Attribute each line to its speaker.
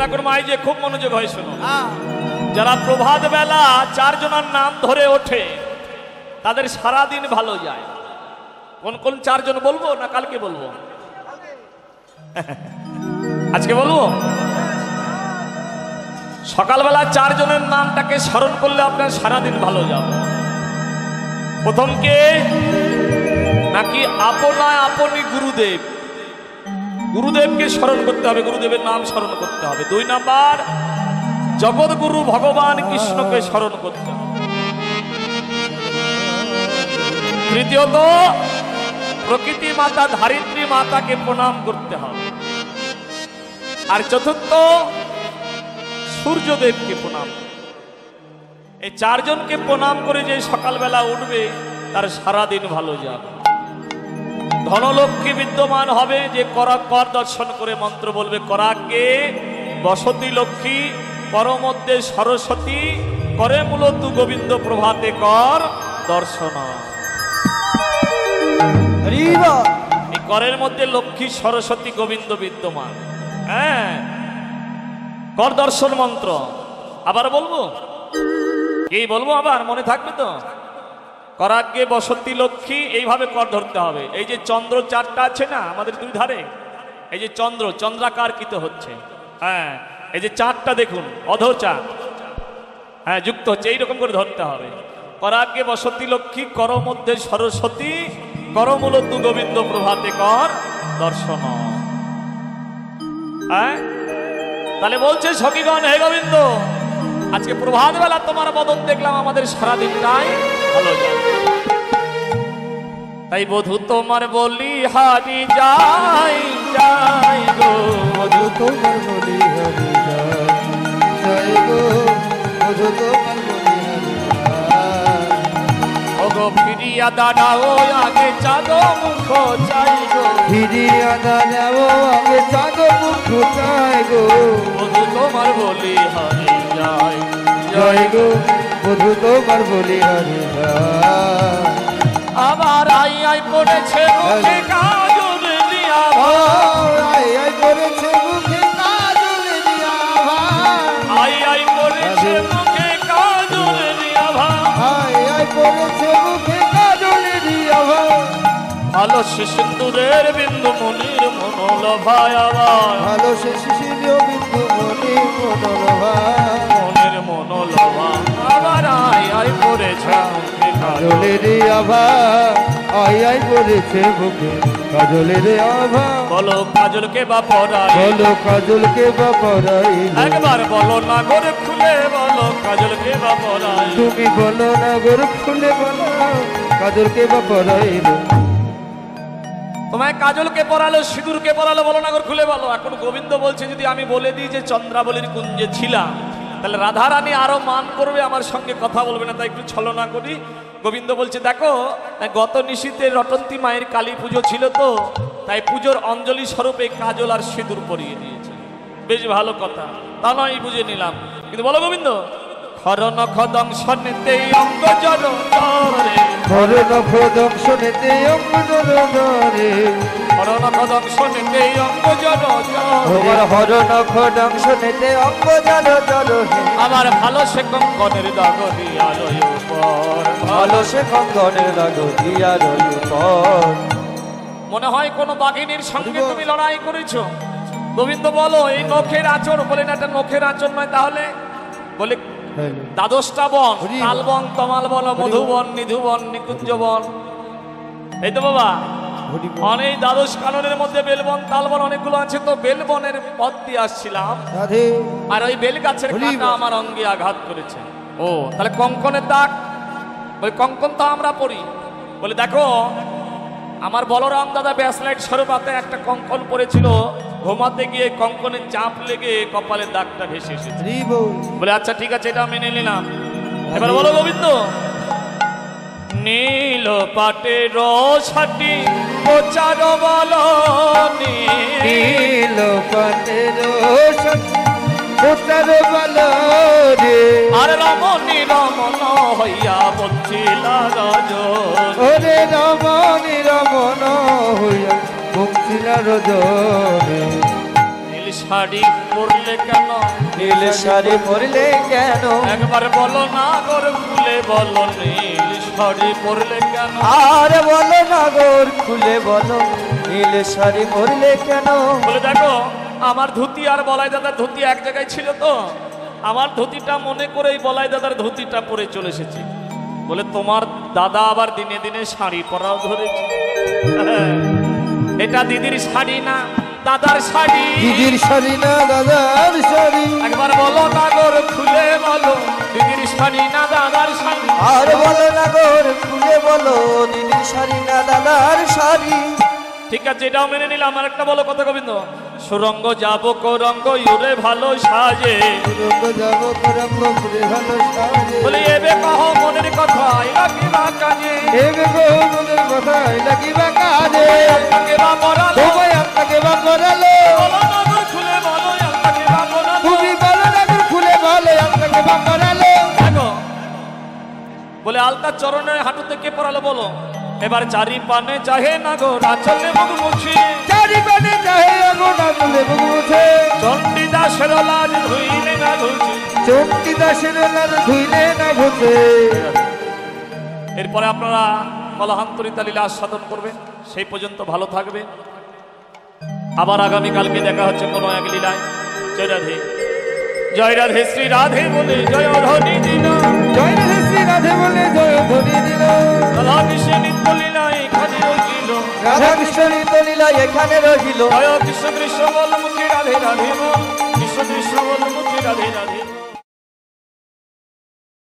Speaker 1: রাখুন মাই যে খুব মনোযোগ হয় শোনো। যারা প্রভাত বেলা 4 জনের নাম ধরে ওঠে তাদের সারা দিন ভালো যায়। কোন কোন 4 জন বলবো না কালকে বলবো? আজকে বলবো। সকালবেলা 4 জনের নামটাকে স্মরণ করলে আপনার সারা দিন ভালো যাবে। প্রথম কে? নাকি আপনায় আপনি গুরুদেব, গুরুদেবকে স্মরণ করতে হবে, গুরুদেবের নাম স্মরণ করতে হবে। 2 নাম্বার জগৎগুরু ভগবান কৃষ্ণকে স্মরণ করতে হবে। তৃতীয়ত প্রকৃতি মাতা ধারিত্রী মাতাকে প্রণাম করতে হবে। আর চতুর্থ সূর্যদেবকে প্রণাম। এই 4 জনকে প্রণাম করে যে সকালবেলা উঠবে তার সারা দিন ভালো যাবে। ধনলক্ষ্মী বিদ্যমান হবে। যে কর দর্শন করে মন্ত্র বলবে, করাকে বসতি লক্ষ্মী, কর মধ্যে সরস্বতী, করে মূলত গোবিন্দ প্রভাতে কর দর্শন। এই করের মধ্যে লক্ষ্মী সরস্বতী গোবিন্দ বিদ্যমান। হ্যাঁ, কর দর্শন মন্ত্র আবার বলবো, এই বলবো আবার মনে থাকবে তো? করাগ্যে বসতি লক্ষ্মী, এইভাবে কর ধরতে হবে। এই যে চন্দ্র 4টা আছে না আমাদের 2 ধারে, এই যে চন্দ্র চন্দ্রাকারকৃত হচ্ছে। হ্যাঁ, এই যে 4টা দেখুন অধর চাঁদ, হ্যাঁ যুক্ত হচ্ছে, এইরকম করে ধরতে হবে। করাগ্যে বসতি লক্ষ্মী, কর মধ্যে সরস্বতী, করমূলত গোবিন্দ প্রভাতে কর দর্শন। হ্যাঁ, তাহলে বলছে সখীগণ, হে গোবিন্দ আজকে প্রভাত বেলা তোমার বদন দেখলাম, আমাদের সারাদিনটাই ভালো যাবে। তাই বধূ তোমার বলি হারি যাই যাই গো,
Speaker 2: বধূ তোমার বলি হারি যাই যাই গো, বধূ তোমার বলি হারি যাই।
Speaker 1: ওগো ফিরিয়া দাঁড়াও আগে চাঁদ মুখ চাই গো,
Speaker 2: ফিরিয়া দাঁড়াও আগে চাঁদ মুখ চাই গো,
Speaker 1: বধূ তোমার বলি হারি যাই
Speaker 2: জয় গো, বধূ তোমার বলি হারি যাই।
Speaker 1: আবার আই আই পড়েছে মুখে কাজল দিয়া ভাই,
Speaker 2: আই আই করেছে মুখে কাজল দিয়া ভাই,
Speaker 1: আই আই পড়েছে মুখে কাজল দিয়া ভাই,
Speaker 2: আই আই করেছে মুখে কাজল দিয়া ভাই।
Speaker 1: ভালো সে সিন্দুরের বিন্দু মনির মনোলভায় আবার,
Speaker 2: ভালো সে শিশির বিন্দু মনি মনোলভা,
Speaker 1: মনের মনোলভা আবার আই আই পড়েছে মুখে
Speaker 2: কাজলের আভা, আই আই করেছে মুখে কাজলের আভা।
Speaker 1: বলো কাজলকে বা পরাই,
Speaker 2: বলো কাজলকে বা পরাই,
Speaker 1: একবার বলো না করে খুলে বলো কাজলকে বা পরাই।
Speaker 2: তুমি বলো না গোর খুলে বলো কাজলকে বা পরাইল।
Speaker 1: তোমায় কাজলকে পরালো, সিঁদুরকে পরালো, বলো না করে খুলে বলো। এখন গোবিন্দ বলছে যদি আমি বলে দিই যে চন্দ্রাবলীর কুঞ্জে ছিলাম, তাহলে রাধারানী আরো মান করবে, আমার সঙ্গে কথা বলবে না, তাই একটু ছলনা করি। গোবিন্দ বলছে দেখো গত নিশীতে রটন্তী মায়ের কালী পুজো ছিল তো, তাই পুজোর অঞ্জলি স্বরূপে কাজল আর সিঁদুর পরিয়ে দিয়েছে। বেশ ভালো কথা, তা নয় বুঝে নিলাম, কিন্তু বলো গোবিন্দ খর নখ দংশনেতে অঙ্গ জড় জড়ে,
Speaker 2: হর নখ দংশনেতে অঙ্গ জড়ে,
Speaker 1: খর নখ দংশনেতে অঙ্গ জড়
Speaker 2: তোমার
Speaker 1: জড়ে,
Speaker 2: হর নখ দংশনেতে অঙ্গ জড় জড়ে।
Speaker 1: আমার ভালো সে কঙ্কনের দাগ দিয়া রয় উপর,
Speaker 2: ভালো সে কঙ্কনের দাগ দিয়া রয় উপর।
Speaker 1: মনে হয় কোনো বাঘিনীর সঙ্গে তুমি লড়াই করেছো। গোবিন্দ বলো এই নখের আঁচড়, বলে না এটা নখের আঁচড় নয়, তাহলে বলে দ্বাদশটা বন, তালবন, তমাল বন, মধুবন, নিধুবন, নিকুঞ্জ বন, এই তো বাবা অনেক দ্বাদশ কাননের মধ্যে বেলবন তালবন অনেকগুলো আছে। তো বেলবনের পথ দিয়ে আসছিলাম, আর ওই বেল গাছের কাঁটা আমার অঙ্গে আঘাত করেছে। ও তাহলে কঙ্কনের দাগ, ওই কঙ্কন তো আমরা পড়ি। বলে দেখো আমার বলরাম দাদা ব্যাসলাইট সরবাতে একটা কঙ্কন পড়েছিল, ঘুমাতে গিয়ে কঙ্কনের চাপ লেগে কপালের দাগটা ভেসে এসেছে। বলে আচ্ছা ঠিক আছে, এটা মেনে নিলাম। এবার বলো গোবিন্দ নীল পাটের সাটি প্রচার বলো,
Speaker 2: নীল পাটের সাটি প্রচার বলো রে,
Speaker 1: আর রমণী রমণ হইয়া বলছিল রজন,
Speaker 2: ওরে রমণী রমণ হইয়া বলছিল রজনে।
Speaker 1: নীল শাড়ি পরলে কেন?
Speaker 3: নীল শাড়ি পরলে কেন?
Speaker 1: একবার বলো না গর খুলে বলো নীল শাড়ি পরলে কেন?
Speaker 3: আর বলো নাগর খুলে বলো নীল শাড়ি পরলে কেন?
Speaker 1: বলে দেখো আমার ধুতি আর বলাই দাদার ধুতি এক জায়গায় ছিল তো, আমার ধুতিটা মনে করে এই বলাই দাদার ধুতিটা পরে চলে এসেছি। বলে তোমার দাদা আবার দিনে দিনে শাড়ি পরাও ধরেছে। এটা দিদির শাড়ি না দাদার শাড়ি।
Speaker 2: দিদির শাড়ি না দাদার শাড়ি।
Speaker 1: একবার বলো নাগর খুলে বলো দিদির শাড়ি না দাদার শাড়ি।
Speaker 3: আর বলো নাগর খুলে বলো দিদির শাড়ি না দাদার শাড়ি।
Speaker 1: ঠিক আছে, এটাও মেনে নিলাম। আর একটা বলো কথা গোবিন্দ। সুরঙ্গ যাব করঙ্গ ইউরে ভালো সাজে।
Speaker 2: সুরঙ্গ যাব করঙ্গ পুরে ভালো সাজে।
Speaker 1: বলে এবে কহ মনের কথা এলা কি বা কাজে।
Speaker 2: এবে গো মনের কথা এটা কি বা কাজে।
Speaker 1: আপনাকে বা পরালো
Speaker 2: তোমায় আপনাকে বা পরালো।
Speaker 1: বলো নাগর খুলে বলো আপনাকে বা পরালো।
Speaker 2: তুমি বলো নাগর খুলে বলো আপনাকে বা পরালো।
Speaker 1: দেখো বলে আলতা চরণে হাঁটুতে কে পরালো বলো। এবার চারি পানে চাহে নাগর আচলে মুখ মুছে।
Speaker 2: চারি পানে চাহে আগুন আগুনে বুক মুছে।
Speaker 1: চণ্ডী দাসের লাজ ধুইলে না ঘুচি।
Speaker 2: চণ্ডী দাসের লাল ধুইলে না ঘুচে।
Speaker 1: এরপরে আপনারা কলহান্তরিতা লীলা আস্বাদন করবেন। সেই পর্যন্ত ভালো থাকবে। আবার আগামীকালকে দেখা হচ্ছে কোনো এক লীলায়। জয় রাধে জয় রাধে শ্রী রাধে বলে জয় ধ্বনি দিল।
Speaker 2: জয় রাধে শ্রী রাধে বলে জয় ধ্বনি দিল।
Speaker 1: রাধা কৃষ্ণ নিত্য লীলা এখানে রহিল।
Speaker 3: রাধা কৃষ্ণ নিত্য লীলা এখানে রহিল।
Speaker 1: জয় কৃষ্ণ কৃষ্ণ বল মুখে রাধে রাধে বল। কৃষ্ণ কৃষ্ণ বল মুখে রাধে রাধে।